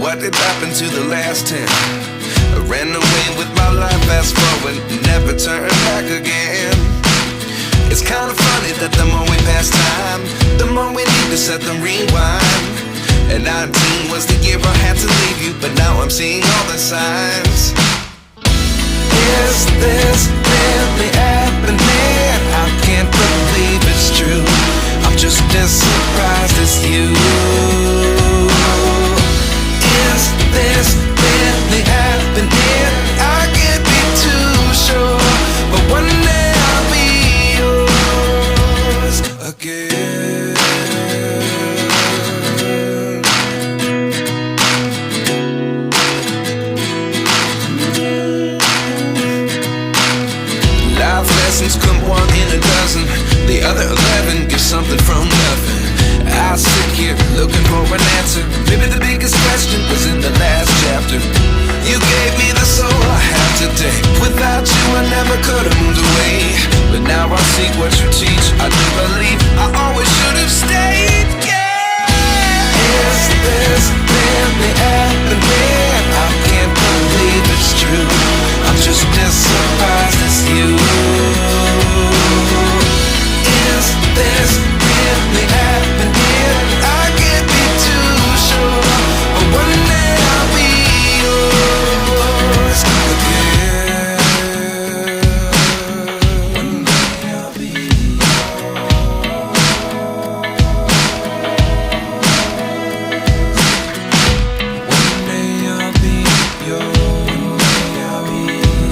what did happen to the last 10? I ran away with my life, fast forward, never turn back again. It's kind of funny that the more we pass time, the more we need to set them rewind. And 19 was the year I had to leave you, but now I'm seeing all the signs. Is this really happening? I can't believe it's true. I'm just as surprised as you. Is this really happening? I can't be too sure, but one day I'll be yours again. Life lessons come one in a dozen. The other 11 give something from nothing. I sit here looking for an answer. Maybe the biggest question was in the last chapter. You gave me the soul I have today. Without you I never could have moved away. But now I see what you teach. I do believe I always should have stayed. Yeah. Is this really happening? I can't believe it's true. I'm just as surprised as you. Is this really happening? I can't be too sure, but one day I'll be yours again. One day I'll be yours. One day I'll be yours. One day I'll be yours.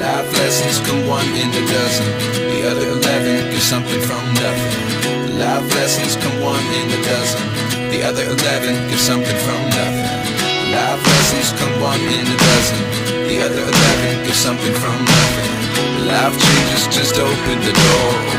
Life lessons come one in a dozen. The other 11 give something from nothing. Life lessons come one in a dozen. The other 11 give something from nothing. Life lessons come one in a dozen. The other 11 give something from nothing. Life changes just open the door.